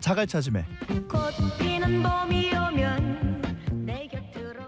자갈차즘에 꽃 피는 봄이 오면 내 곁으로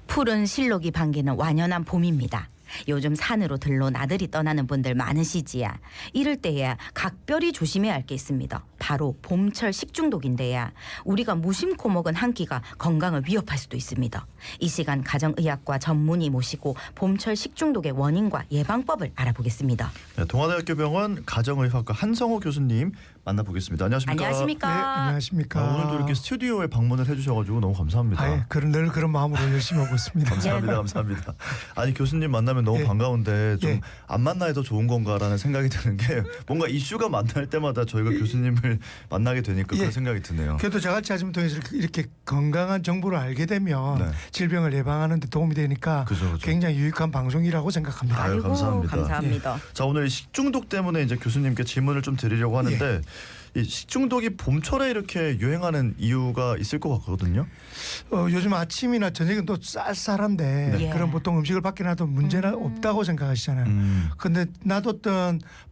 푸른 실록이 반기는 완연한 봄입니다. 요즘 산으로 들로 나들이 떠나는 분들 많으시지야. 이럴 때야 각별히 조심해야 할 게 있습니다. 바로 봄철 식중독인데야 우리가 무심코 먹은 한 끼가 건강을 위협할 수도 있습니다. 이 시간 가정의학과 전문의 모시고 봄철 식중독의 원인과 예방법을 알아보겠습니다. 네, 동아대학교 병원 가정의학과 한성호 교수님 만나보겠습니다. 안녕하십니까? 안녕하십니까? 네, 안녕하십니까. 오늘도 이렇게 스튜디오에 방문을 해주셔가지고 너무 감사합니다. 아, 예, 늘 그런 마음으로 열심히 하고 있습니다. 감사합니다. 감사합니다. 아니 교수님 만나면 너무 예. 반가운데 좀 예. 안 만나야 더 좋은 건가라는 생각이 드는 게 뭔가 이슈가 만날 때마다 저희가 교수님을 만나게 되니까 예. 그런 생각이 드네요. 그래도 자갈차즘 통해서 이렇게 건강한 정보를 알게 되면 네. 질병을 예방하는 데 도움이 되니까 그죠. 굉장히 유익한 방송이라고 생각합니다. 아유, 감사합니다. 감사합니다. 자 오늘 식중독 때문에 이제 교수님께 질문을 좀 드리려고 하는데 이 식중독이 봄철에 이렇게 유행하는 이유가 있을 것 같거든요. 요즘 아침이나 저녁은 또 쌀쌀한데 네. 그럼 보통 음식을 밖에 놔도 문제는 없다고 생각하시잖아요. 근데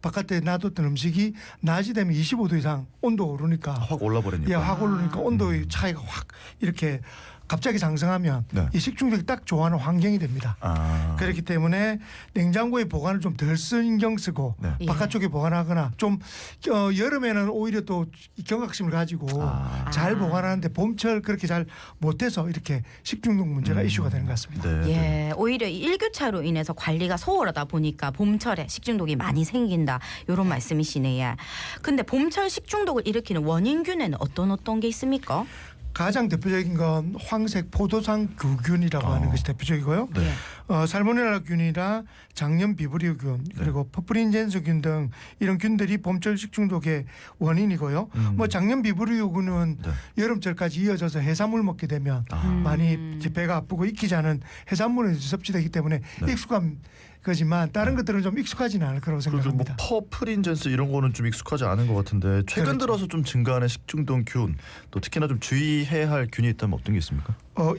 바깥에 놔뒀던 음식이 낮이 되면 25도 이상 온도가 오르니까 확 올라버리니까. 예, 확 오르니까 온도의 차이가 확 이렇게 갑자기 상승하면 네. 이 식중독이 딱 좋아하는 환경이 됩니다. 아. 그렇기 때문에 냉장고에 보관을 좀 덜 신경 쓰고 네. 바깥쪽에 보관하거나 좀 여름에는 오히려 또 경각심을 가지고 잘 보관하는데 봄철 그렇게 잘 못해서 이렇게 식중독 문제가 이슈가 되는 것 같습니다. 네. 네. 예, 오히려 이 일교차로 인해서 관리가 소홀하다 보니까 봄철에 식중독이 많이 생긴다. 이런 말씀이시네요. 근데 봄철 식중독을 일으키는 원인균에는 어떤 게 있습니까? 가장 대표적인 건 황색 포도상 규균이라고 하는 것이 대표적이고요. 네. 살모넬라균이나 장염 비브리오균 그리고 퍼프린젠스균 등 이런 균들이 봄철 식중독의 원인이고요. 뭐 장염 비브리오균은 네. 여름철까지 이어져서 해산물 먹게 되면 많이 이제 배가 아프고 익히지 않은 해산물이 섭취되기 때문에 네. 익숙한 거지만 다른 것들은 좀 익숙하지는 않을 거라고 그리고 뭐 생각합니다. 퍼프린젠스 이런 거는 좀 익숙하지 않은 것 같은데 최근 그렇죠. 들어서 좀 증가하는 식중독균 또 특히나 좀 주의해야 할 균이 있다면 어떤 게 있습니까?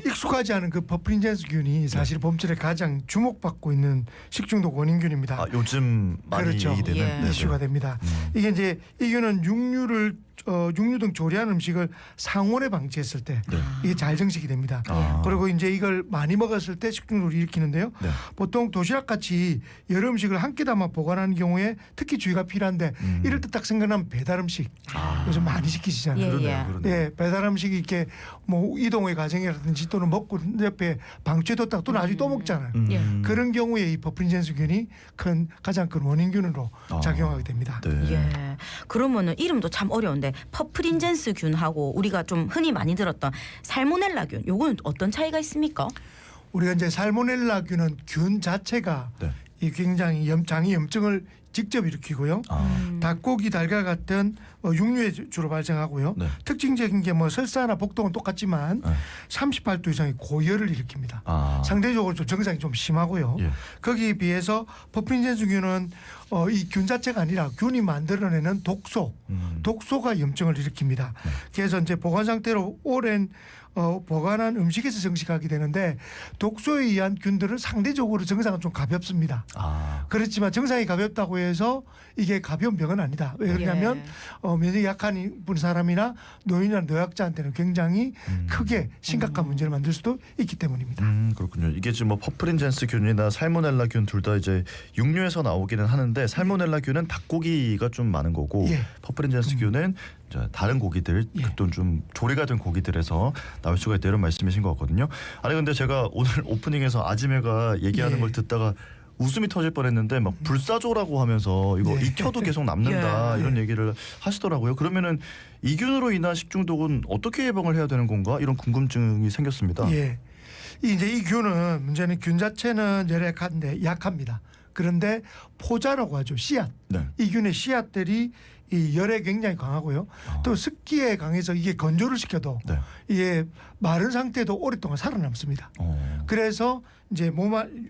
익숙하지 않은 그 퍼프린젠스균이 사실 봄철에 가장 주목받고 있는 식중독 원인균입니다. 아, 요즘 많이 그렇죠. 얘기되는 예. 네네. 이슈가 됩니다. 이게 이제 이 균은 육류 등 조리한 음식을 상온에 방치했을 때 네. 이게 잘 정식이 됩니다. 아. 그리고 이제 이걸 많이 먹었을 때 식중독을 일으키는데요. 네. 보통 도시락 같이 여러 음식을 한 끼 담아 보관하는 경우에 특히 주의가 필요한데 이럴 때 딱 생각나면 배달 음식 요즘 많이 시키시잖아요. 예, 그러네요. 그러네요. 예, 배달 음식이 이렇게 뭐 이동의 과정이라든지 또는 먹고 옆에 방치해뒀다가 또 나중에 또 먹잖아요. 예. 그런 경우에 이 퍼프린젠스균이 가장 큰 원인균으로 작용하게 됩니다. 네. 예. 그러면은 이름도 참 어려운데 퍼프린젠스균하고 우리가 좀 흔히 많이 들었던 살모넬라균 요거는 어떤 차이가 있습니까? 우리가 이제 살모넬라균은 균 자체가 네. 이 굉장히 장의 염증을 직접 일으키고요. 닭고기, 달걀 같은 육류에 주로 발생하고요. 네. 특징적인 게 뭐 설사나 복통은 똑같지만 네. 38도 이상의 고열을 일으킵니다. 아. 상대적으로 좀 증상이 좀 심하고요. 예. 거기에 비해서 퍼프린젠스균은 이 균 자체가 아니라 균이 만들어내는 독소가 염증을 일으킵니다. 그래서 이제 보관 상태로 오랜 보관한 음식에서 정식하게 되는데 독소에 의한 균들은 상대적으로 증상은 좀 가볍습니다. 아. 그렇지만 증상이 가볍다고 해서 이게 가벼운 병은 아니다. 왜 그러냐면 면역이 약한 사람이나 노인이나 노약자한테는 굉장히 크게 심각한 문제를 만들 수도 있기 때문입니다. 그렇군요. 이게 지금 뭐 퍼프린젠스균이나 살모넬라균 둘 다 이제 육류에서 나오기는 하는데 살모넬라균은 닭고기가 좀 많은 거고 예. 퍼프린젠스균은 이제 다른 고기들 예. 또는 좀 조리가 된 고기들에서 나올 수가 있다 이런 말씀이신 것 같거든요. 아니 근데 제가 오늘 오프닝에서 아지매가 얘기하는 예. 걸 듣다가 웃음이 터질 뻔했는데 막 불사조라고 하면서 이거 예. 익혀도 계속 남는다 예. 이런 얘기를 하시더라고요. 그러면은 이균으로 인한 식중독은 어떻게 예방을 해야 되는 건가 이런 궁금증이 생겼습니다. 예. 이제 이 균은 문제는 균 자체는 열약한데 약합니다. 그런데 포자라고 하죠. 씨앗. 네. 이 균의 씨앗들이 이 열에 굉장히 강하고요. 또 습기에 강해서 이게 건조를 시켜도 네. 이게 마른 상태도 오랫동안 살아남습니다. 그래서 이제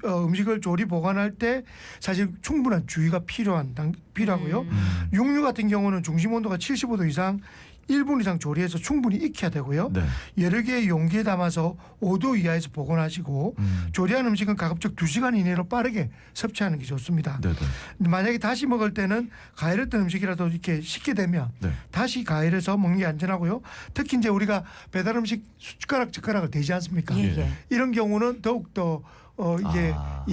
음식을 조리 보관할 때 사실 충분한 주의가 필요하고요. 육류 같은 경우는 중심 온도가 75도 이상 1분 이상 조리해서 충분히 익혀야 되고요. 네. 여러 개의 용기에 담아서 5도 이하에서 보관하시고 조리한 음식은 가급적 2시간 이내로 빠르게 섭취하는 게 좋습니다. 네, 네. 만약에 다시 먹을 때는 가열했던 음식이라도 이렇게 식게 되면 네. 다시 가열해서 먹는 게 안전하고요. 특히 이제 우리가 배달 음식 숟가락 젓가락을 대지 않습니까? 예, 예. 이런 경우는 더욱 더 이게 아.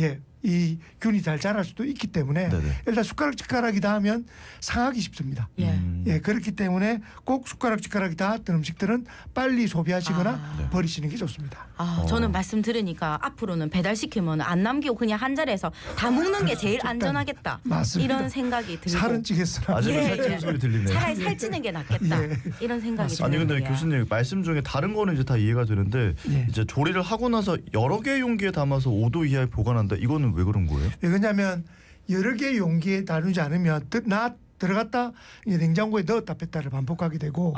이 균이 잘 자랄 수도 있기 때문에 네네. 일단 숟가락 젓가락이다 하면 상하기 쉽습니다. 예. 예, 그렇기 때문에 꼭 숟가락 젓가락이 닿았던 음식들은 빨리 소비하시거나 네. 버리시는 게 좋습니다. 저는 말씀 들으니까 앞으로는 배달시키면 안 남기고 그냥 한 자리에서 다 먹는 게 제일 안전하겠다. 맞습니다. 이런 생각이 들고 살은 찌겠으나 아직은 예, 살찌는 예. 소리 들리네요. 차라리 살찌는 게 낫겠다. 예. 이런 생각이 아니 근데 드네요. 교수님 말씀 중에 다른 거는 이제 다 이해가 되는데 예. 이제 조리를 하고 나서 여러 개의 용기에 담아서 5도 이하에 보관한다. 이거는 왜 그런 거예요? 왜냐하면 여러 개의 용기에 다루지 않으면 들어갔다 이제 냉장고에 넣었다 뺐다를 반복하게 되고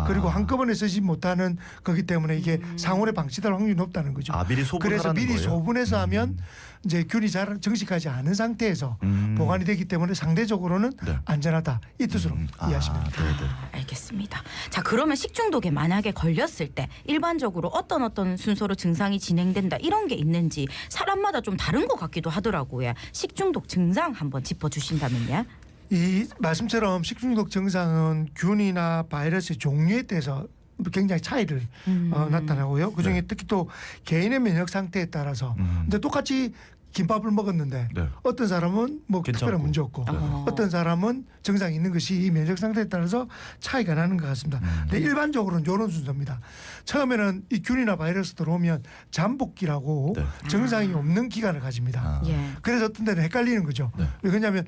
그리고 한꺼번에 쓰지 못하는 거기 때문에 이게 상온에 방치될 확률이 높다는 거죠. 아 미리 소분하라는 그래서 미리 거예요? 소분해서 하면 이제 균이 잘 정식하지 않은 상태에서 음. 보관이 되기 때문에 상대적으로는 네. 안전하다 이 뜻으로 이해하시면 됩니다. 네네. 알겠습니다. 자, 그러면 식중독에 만약에 걸렸을 때 일반적으로 어떤 순서로 증상이 진행된다 이런 게 있는지 사람마다 좀 다른 것 같기도 하더라고요. 식중독 증상 한번 짚어주신다면요. 이 말씀처럼 식중독 증상은 균이나 바이러스의 종류에 따라서 굉장히 차이를 나타나고요. 그중에 특히 또 개인의 면역 상태에 따라서 근데 똑같이 김밥을 먹었는데 네. 어떤 사람은 뭐 괜찮고. 특별한 문제 없고 어떤 사람은 증상이 있는 것이 이 면역 상태에 따라서 차이가 나는 것 같습니다. 근데 일반적으로는 이런 순서입니다. 처음에는 이 균이나 바이러스 들어오면 잠복기라고 네. 증상이 없는 기간을 가집니다. 예. 그래서 어떤 데는 헷갈리는 거죠. 네. 왜냐하면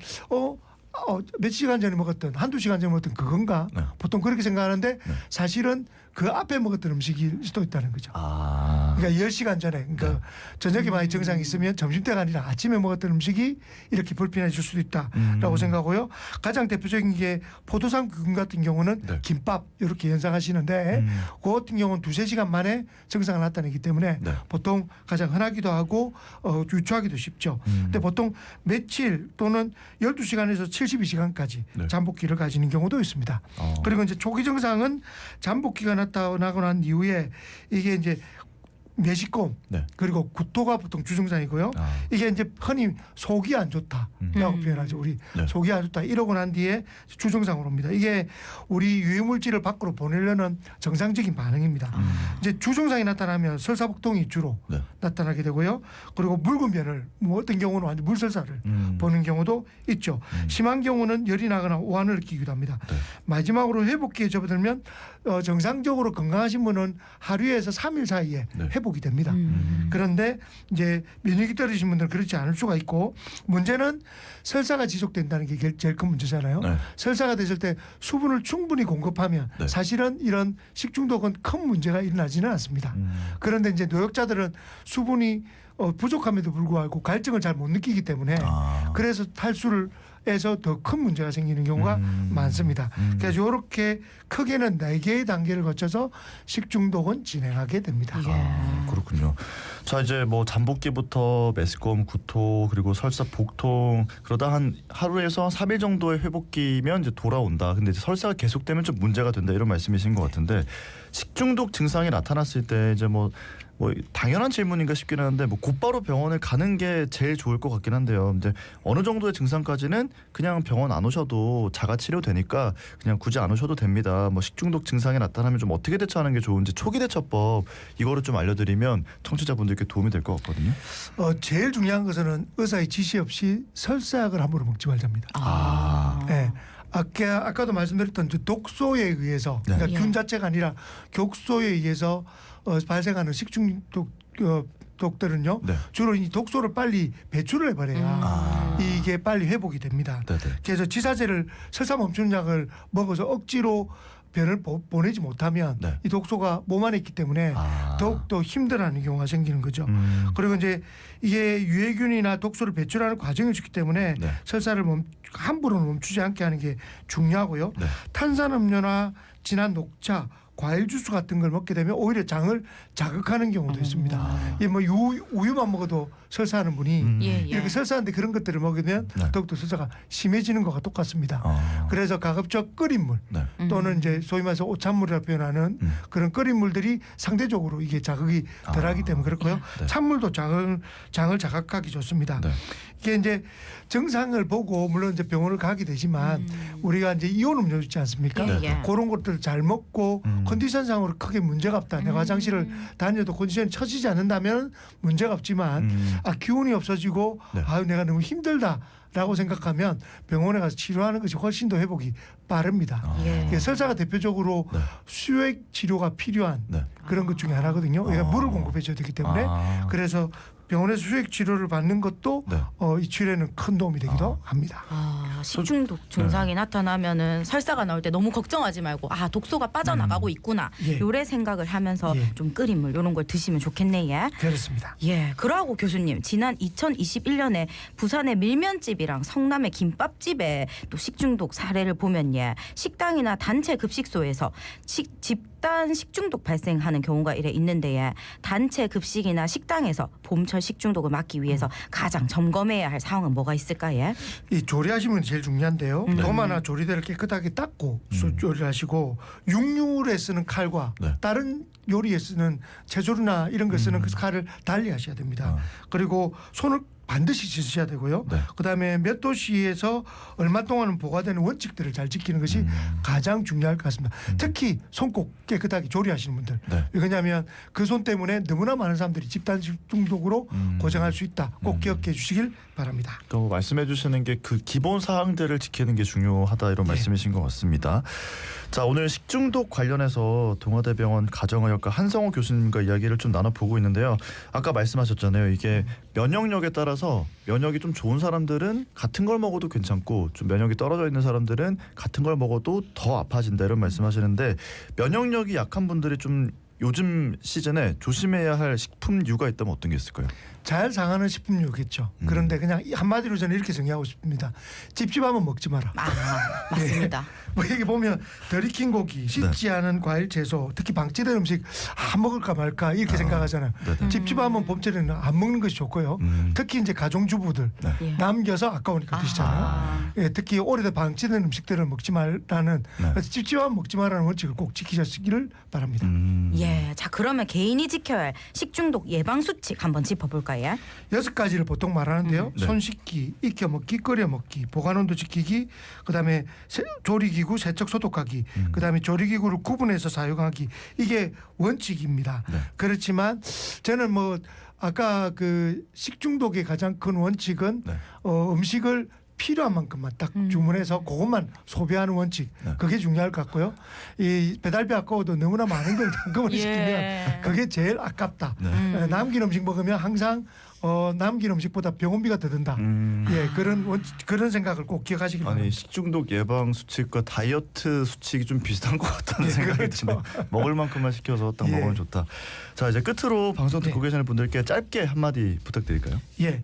몇 시간 전에 먹었던 한두 시간 전에 먹었던 그건가 네. 보통 그렇게 생각하는데 사실은 그 앞에 먹었던 음식일 수도 있다는 거죠. 그러니까 10시간 전에 그러니까 저녁에 많이 증상이 있으면 점심때가 아니라 아침에 먹었던 음식이 이렇게 불편해질 수도 있다라고 생각하고요. 가장 대표적인 게 포도상균 같은 경우는 네. 김밥 이렇게 연상하시는데 그 같은 경우는 2-3시간 만에 증상을 나타내기 때문에 네. 보통 가장 흔하기도 하고 유추하기도 쉽죠. 근데 보통 며칠 또는 12시간에서 72시간까지 네. 잠복기를 가지는 경우도 있습니다. 그리고 이제 초기 증상은 잠복기가 나타나고 난 이후에 이게 이제 내시kom 네. 그리고 구토가 보통 주증상이고요. 이게 이제 흔히 속이 안 좋다라고 표현하죠. 우리 네. 속이 안 좋다 이러고 난 뒤에 주증상으로 옵니다. 이게 우리 유해물질을 밖으로 보내려는 정상적인 반응입니다. 이제 주증상이 나타나면 설사복통이 주로 네. 나타나게 되고요. 그리고 묽은 변을 뭐 어떤 경우는 완전 물설사를 보는 경우도 있죠. 심한 경우는 열이 나거나 오한을 느끼기도 합니다. 네. 마지막으로 회복기에 접어들면 정상적으로 건강하신 분은 하루에서 3일 사이에 네. 회복이 됩니다. 그런데 이제 면역이 떨어지신 분들은 그렇지 않을 수가 있고 문제는 설사가 지속된다는 게 제일 큰 문제잖아요. 네. 설사가 됐을 때 수분을 충분히 공급하면 네. 사실은 이런 식중독은 큰 문제가 일어나지는 않습니다. 그런데 이제 노약자들은 수분이 부족함에도 불구하고 갈증을 잘 못 느끼기 때문에 그래서 탈수를 해서 더 큰 문제가 생기는 경우가 많습니다. 그래서 이렇게 크게는 4개의 단계를 거쳐서 식중독은 진행하게 됩니다. 그렇군요. 자 이제 뭐 잠복기부터 메스꺼움, 구토 그리고 설사, 복통 그러다 한 하루에서 3일 정도의 회복기면 이제 돌아온다. 근데 이제 설사가 계속되면 좀 문제가 된다 이런 말씀이신 것 같은데 식중독 증상이 나타났을 때 이제 뭐 당연한 질문인가 싶긴 한데 뭐 곧바로 병원을 가는 게 제일 좋을 것 같긴 한데요. 근데 어느 정도의 증상까지는 그냥 병원 안 오셔도 자가 치료되니까 그냥 굳이 안 오셔도 됩니다. 뭐 식중독 증상이 나타나면 좀 어떻게 대처하는 게 좋은지 초기 대처법 이거를 좀 알려드리면 청취자분들께 도움이 될 것 같거든요. 제일 중요한 것은 의사의 지시 없이 설사약을 함부로 먹지 말자입니다. 네. 아까도 말씀드렸던 독소에 의해서 네. 그러니까 예. 균 자체가 아니라 격소에 의해서 발생하는 식중독 독들은요 네. 주로 이 독소를 빨리 배출을 해버려야 이게 빨리 회복이 됩니다. 네네. 그래서 지사제를 설사 멈추는 약을 먹어서 억지로 변을 보내지 못하면 네. 이 독소가 몸 안에 있기 때문에 더욱더 힘들어하는 경우가 생기는 거죠. 그리고 이제 이게 유해균이나 독소를 배출하는 과정이 있기 때문에 네. 설사를 함부로 멈추지 않게 하는 게 중요하고요. 네. 탄산음료나 진한 녹차, 과일 주스 같은 걸 먹게 되면 오히려 장을 자극하는 경우도 있습니다. 이 뭐 우유만 먹어도 설사하는 분이 예, 예. 이렇게 설사하는데 그런 것들을 먹으면 네. 더욱더 설사가 심해지는 것과 똑같습니다. 그래서 가급적 끓인 물 네. 또는 이제 소위 말해서 오찬물이라 표현하는 그런 끓인 물들이 상대적으로 이게 자극이 덜하기 때문에 그렇고요. 네. 찬물도 장을 자극하기 좋습니다. 네. 이게 이제 증상을 보고 물론 이제 병원을 가게 되지만 우리가 이제 이온 음료 있지 않습니까? 예, 예. 그런 것들 잘 먹고 컨디션상으로 크게 문제가 없다. 내가 화장실을 다녀도 컨디션이 처지지 않는다면 문제가 없지만 기운이 없어지고 네. 아유 내가 너무 힘들다라고 생각하면 병원에 가서 치료하는 것이 훨씬 더 회복이 빠릅니다. 예. 이게 설사가 대표적으로 네. 수액 치료가 필요한 네. 그런 것 중에 하나거든요. 우리가 물을 공급해 줘야 되기 때문에 그래서 병원에서 수액 치료를 받는 것도 네. 이 치료에는 큰 도움이 되기도 합니다. 식중독 증상이 나타나면은 설사가 나올 때 너무 걱정하지 말고 독소가 빠져나가고 있구나 예. 요래 생각을 하면서 예. 좀 끓인 물 이런 걸 드시면 좋겠네. 예. 그렇습니다. 예, 그러고 교수님 지난 2021년에 부산의 밀면집이랑 성남의 김밥집에 또 식중독 사례를 보면 식당이나 단체 급식소에서 집단 식중독 발생하는 경우가 이래 있는데 단체 급식이나 식당에서 봄철 식중독을 막기 위해서 가장 점검해야 할 상황은 뭐가 있을까요? 이 조리하시면 제일 중요한데요. 도마나 조리대를 깨끗하게 닦고 조리를 하시고 육류에 쓰는 칼과 네. 다른 요리에 쓰는 채소나 이런 거 쓰는 그 칼을 달리 하셔야 됩니다. 그리고 손을 반드시 씻으셔야 되고요. 네. 그다음에 몇 도시에서 얼마 동안은 보관되는 원칙들을 잘 지키는 것이 가장 중요할 것 같습니다. 특히 손 꼭 깨끗하게 조리하시는 분들. 네. 왜냐하면 그 손 때문에 너무나 많은 사람들이 집단 식중독으로 고생할 수 있다. 꼭 기억해 주시길 바랍니다. 그러니까 말씀해 주시는 게 그 기본 사항들을 지키는 게 중요하다 이런 말씀이신 것 같습니다. 자, 오늘 식중독 관련해서 동아대병원 가정의학과 한성호 교수님과 이야기를 좀 나눠보고 있는데요. 아까 말씀하셨잖아요. 이게 면역력에 따라서 면역이 좀 좋은 사람들은 같은 걸 먹어도 괜찮고 좀 면역이 떨어져 있는 사람들은 같은 걸 먹어도 더 아파진다 이런 말씀하시는데 면역력이 약한 분들이 좀 요즘 시즌에 조심해야 할 식품류가 있다면 어떤 게 있을까요? 잘 상하는 식품류겠죠. 그런데 그냥 한마디로 저는 이렇게 정리하고 싶습니다. 찝찝하면 먹지 마라. 맞습니다. 뭐 여기 보면 덜 익힌 고기, 씻지 않은 과일, 채소, 특히 방치된 음식 먹을까 말까 이렇게 생각하잖아요. 찝찝하면 봄철에는 안 먹는 것이 좋고요. 특히 이제 가정주부들 예. 남겨서 아까우니까 드시잖아요. 예, 특히 오래된 방치된 음식들을 먹지 말라는 그래서 찝찝하면 먹지 말라는 원칙을 꼭 지키시기를 바랍니다. 예, 자 그러면 개인이 지켜야 할 식중독 예방 수칙 한번 짚어볼까요? 6가지를 보통 말하는데요. 네. 손 씻기, 익혀 먹기, 끓여 먹기, 보관 온도 지키기, 그다음에 조리기구 세척 소독하기, 그다음에 조리기구를 구분해서 사용하기 이게 원칙입니다. 네. 그렇지만 저는 뭐 아까 그 식중독의 가장 큰 원칙은 네. 음식을 필요한 만큼만 딱 주문해서 그것만 소비하는 원칙 네. 그게 중요할 것 같고요. 이 배달비 아까워도 너무나 많은 걸 한꺼번에 예. 시키면 그게 제일 아깝다. 네. 남긴 음식 먹으면 항상 남긴 음식보다 병원비가 더 든다. 예, 그런 생각을 꼭 기억하시길 아니 바랍니다. 식중독 예방 수칙과 다이어트 수칙이 좀 비슷한 것 같다는 예, 생각이 그렇죠. 드네요. 먹을 만큼만 시켜서 딱 예. 먹으면 좋다. 자, 이제 끝으로 방송 듣고 네. 계시는 분들께 짧게 한마디 부탁드릴까요? 예,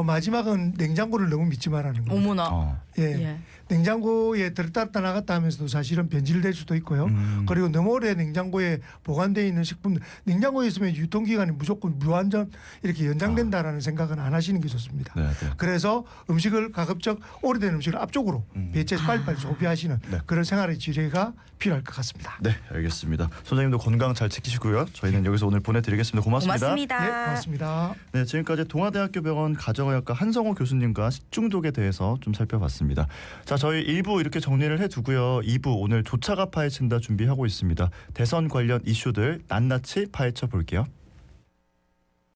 마지막은 냉장고를 너무 믿지 말라는 거예요. 어머나. 예. 예. 냉장고에 들었다 나갔다 하면서도 사실은 변질될 수도 있고요. 그리고 너무 오래 냉장고에 보관되어 있는 식품 냉장고에 있으면 유통기간이 무조건 무한정 이렇게 연장된다라는 생각은 안 하시는 게 좋습니다. 네, 네. 그래서 음식을 가급적 오래된 음식을 앞쪽으로 배치해서 빨리빨리 소비하시는 네. 그런 생활의 지혜가 필요할 것 같습니다. 네, 알겠습니다. 선생님도 건강 잘 지키시고요. 저희는 여기서 오늘 보내드리겠습니다. 고맙습니다. 고맙습니다. 네, 고맙습니다. 네, 지금까지 동아대학교 병원 가정의학과 한성호 교수님과 식중독에 대해서 좀 살펴봤습니다. 자, 저희 1부 이렇게 정리를 해두고요. 2부 오늘 조차가 파헤친다 준비하고 있습니다. 대선 관련 이슈들 낱낱이 파헤쳐 볼게요.